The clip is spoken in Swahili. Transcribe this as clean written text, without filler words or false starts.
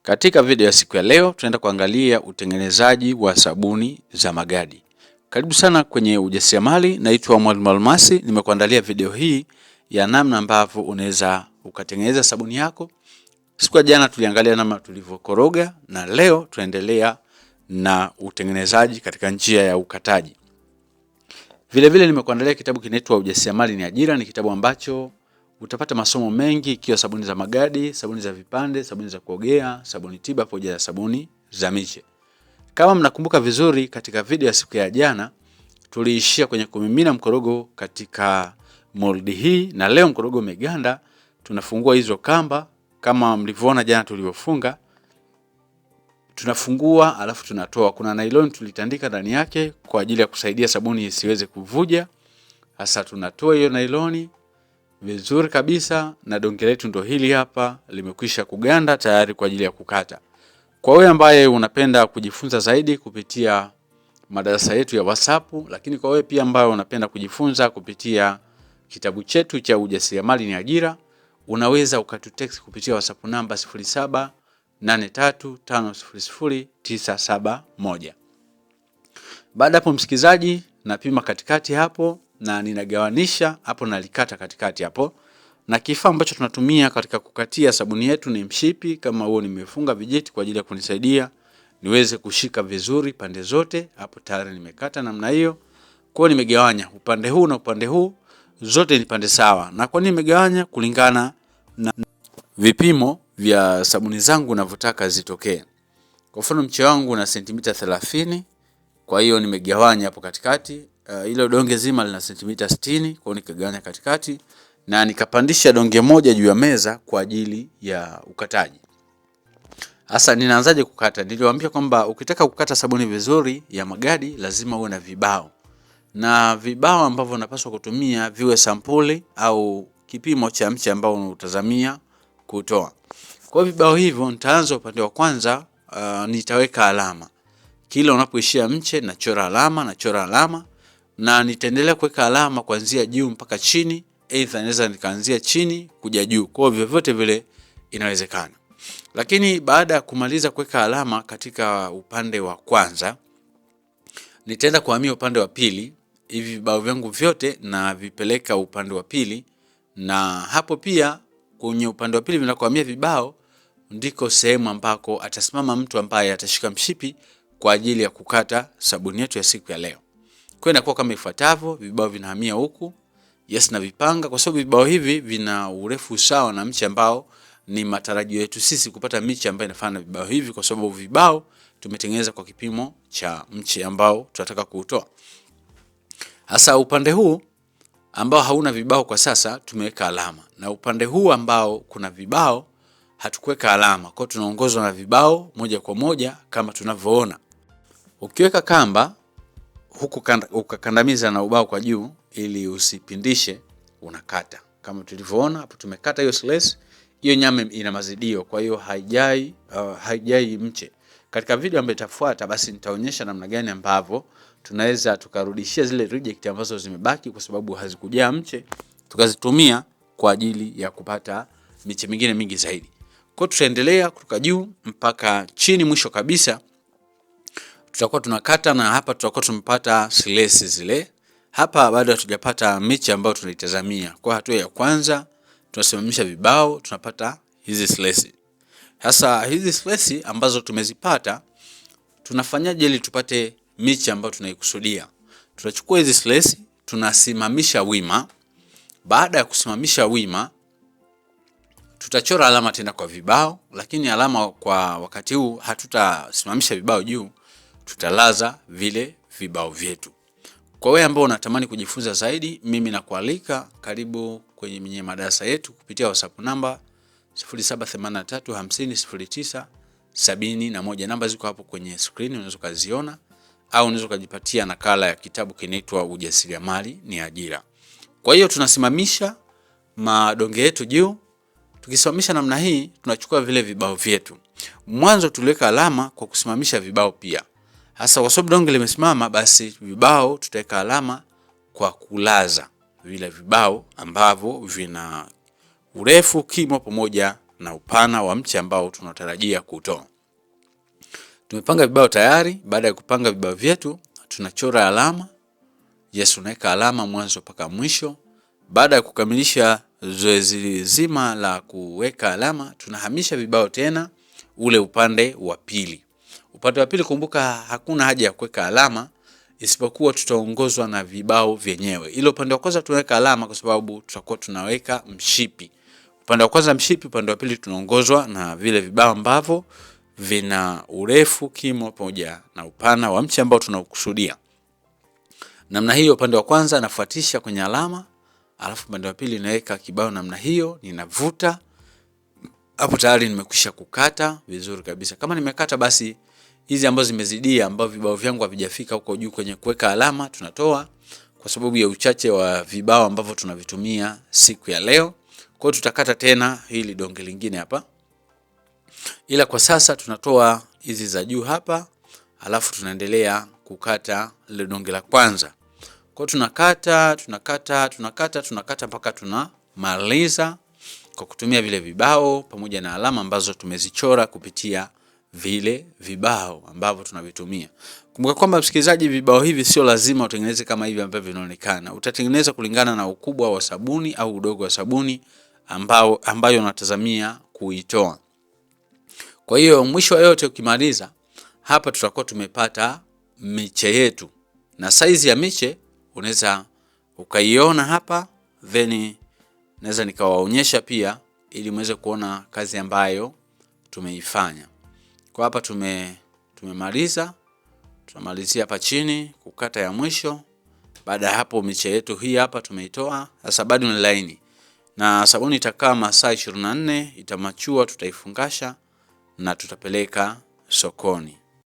Katika video ya siku ya leo tunaenda kuangalia utengenezaji wa sabuni za magadi. Karibu sana kwenye ujasiriamali, naitwa Mwalimu Almasi. Nimekuandalia video hii ya namna ambavyo unaweza ukatengeneza sabuni yako. Siku ya jana tuliangalia namna tulivyokoroga na leo tunaendelea na utengenezaji katika njia ya ukataji. Vile vile nimekuandalia kitabu kinaitwa Ujasiriamali ni Ajira. Ni kitabu ambacho utapata masomo mengi ikiwa sabuni za magadi, sabuni za vipande, sabuni za kuogea, sabuni tiba pamoja na sabuni za miche. Kama mnakumbuka vizuri, katika video ya siku ya jana tuliishia kwenye kumimina mkorogo katika moldi hii, na leo mkorogo umeganda. Tunafungua hizo kamba kama mlivyoona jana tulivyofunga. Tunafungua alafu tunatoa. Kuna nylon tulitandika ndani yake kwa ajili ya kusaidia sabuni isiweze kuvuja. Sasa tunatoa hiyo nylon vizuri kabisa, na donge letu ndo hili hapa, limekwisha kuganda tayari kwa ajili ya kukata. Kwa wewe ambaye unapenda kujifunza zaidi kupitia madarasa yetu ya WhatsApp, lakini kwa wewe pia ambaye unapenda kujifunza kupitia kitabu chetu cha Ujasiriamali ni Ajira, unaweza ukatutext kupitia WhatsApp namba 0783500971. Baada hapo msikizaji, napima katikati hapo na ninagawanisha hapo, nalikata katikati hapo. Na kifaa ambacho tunatumia katika kukatia sabuni yetu ni mshipi. Kama huo nimefunga vijiti kwa ajili ya kunisaidia niweze kushika vizuri pande zote. Hapo tayari nimekata namna hiyo. Kwa hiyo nimegawanya upande huu na upande huu, zote ni pande sawa. Na kwa nini nimegawanya? Kulingana na vipimo vya sabuni zangu ninavyotaka zitokee. Kwa mfano mche wangu una sentimita 30, kwa hiyo nimegawanya hapo katikati. Ile donge zima lina sentimita 60, kwa hiyo nikagawanya katikati na nikapandisha donge moja juu ya meza kwa ajili ya ukataji. Sasa ninaanzaje kukata? Niliwaambia kwamba ukitaka kukata sabuni vizuri ya magadi lazima uwe na vibao. Na vibao ambavyo unapaswa kutumia viwe sampuli au kipimo cha mche ambao unatazamia kutoa. Kwa vibao hivyo nitaanza upande wa kwanza, nitaweka alama. Kila unapoishia mche nachora alama, na nitaendelea kuweka alama kuanzia juu mpaka chini. Aidha naweza nikaanzia chini kuja juu. Kwa hivyo vyote vile inawezekana. Lakini baada ya kumaliza kuweka alama katika upande wa kwanza, nitaenda kuhamia upande wa pili. Hivi vibao vyangu vyote na vipeleka upande wa pili, na hapo pia kwenye upande wa pili vinakohamia vibao ndiko sehemu ambako atasimama mtu ambaye atashika mshipi kwa ajili ya kukata sabuni yetu ya siku ya leo. Kwa inakuwa kama ifuatavyo: vibao vinahamia huku, na vipanga, kwa sababu vibao hivi vina urefu sawa na mche ambao ni matarajio yetu sisi kupata miche ambayo inafanana na vibao hivi, kwa sababu vibao tumetengeneza kwa kipimo cha mche ambao tunataka kuutoa. Hasa upande huu ambao hauna vibao kwa sasa tumeweka alama, na upande huu ambao kuna vibao hatukuweka alama. Kwa tunaongozwa na vibao moja kwa moja kama tunavyoona. Ukiweka kamba huku ukakandamiza na ubao kwa juu ili usipindishe, unakata. Kama tulivyoona hapo tumekata hiyo slice. Hiyo nyama ina mazidio, kwa hiyo haijai mche. Katika video ambayo itafuata basi nitaonyesha namna gani ambavyo tunaweza tukarudishia zile reject ambazo zimebaki kwa sababu hazikujaa mche, tukazitumia kwa ajili ya kupata miche mingine mingi zaidi. Kwa tutaendelea kutoka juu mpaka chini, mwisho kabisa tutakuwa tunakata, na hapa tutakuwa tumepata slice zile. Hapa bado hatujapata miche ambayo tunaitazamia. Kwa hatua ya kwanza tunasimamisha vibao, tunapata hizi slice. Sasa hizi slice ambazo tumezipata tunafanyaje ili tupate miche ambayo tunaikusudia? Tunachukua hizi slice, tunasimamisha wima. Baada ya kusimamisha wima, tutachora alama tena kwa vibao, lakini alama kwa wakati huu hatutasimamisha vibao juu, tutalaza vile vibao vyetu. Kwa wewe ambao unatamani kujifunza zaidi, mimi nakualika karibu kwenye madarasa yetu kupitia WhatsApp namba 0783500971. Namba ziko hapo kwenye screen, unaweza kuziona au unaweza kujipatia nakala ya kitabu kinaitwa Ujasiriamali ni Ajira. Kwa hiyo tunasimamisha madonge yetu juu. Tukisimamisha namna hii, tunachukua vile vibao vyetu. Mwanzo tuliweka alama kwa kusimamisha vibao pia. Hasa kwa sababu donge limesimama, basi vibao tutaweka alama kwa kulaza vile vibao ambavyo vina urefu, kimo pamoja na upana wa mche ambao tunatarajia kutoa. Tumepanga vibao tayari. Baada ya kupanga vibao vyetu, tunachora alama. Yes, unaweka alama mwanzo mpaka mwisho. Baada ya kukamilisha zoezi zima la kuweka alama, tunahamisha vibao tena ule upande wa pili. Upande wa pili, kumbuka, hakuna haja ya kuweka alama isipokuwa tutaongozwa na vibao vyenyewe. Ile upande wa kwanza tunaweka alama kwa sababu tutakuwa tunaweka mshipi. Upande wa kwanza mshipi, upande wa pili tunaongozwa na vile vibao ambavyo vina urefu, kimo pamoja na upana wa mche ambao tunaukusudia. Namna hiyo, upande wa kwanza nafuatisha kwenye alama, alafu upande wa pili naweka kibao namna hiyo, ninavuta. Hapo tayari nimekwisha kukata vizuri kabisa. Kama nimekata, basi hizi ambazo zimezidia, ambao vibao vyangu havijafika huko juu kwenye kuweka alama, tunatoa kwa sababu ya uchache wa vibao ambavyo tunavitumia siku ya leo. Kwa hiyo tutakata tena hili donge lingine hapa. Ila kwa sasa tunatoa hizi za juu hapa, alafu tunaendelea kukata ile donge la kwanza. Kwa hiyo tunakata mpaka tunamaliza kwa kutumia vile vibao pamoja na alama ambazo tumezichora kupitia vile vibao ambavyo tunavitumia. Kumbuka kwamba msikilizaji, vibao hivi sio lazima utengeneze kama hivi ambavyo vinaonekana. Utatengeneza kulingana na ukubwa wa sabuni au udogo wa sabuni ambayo unatazamia kuitoa. Kwa hiyo mwisho wa yote ukimaliza, hapa tutakuwa tumepata miche yetu. Na size ya miche unaweza ukaiona hapa, then naweza nikawaonyesha pia ili muweze kuona kazi ambayo tumeifanya. Kwa hapa tumemaliza. Tunamalizia hapa chini kukata ya mwisho. Baada ya hapo miche yetu hii hapa tumeitoa. Sasa bado ni laini. Na sabuni itakaa masaa 24, itamachua, tutaifungasha na tutapeleka sokoni.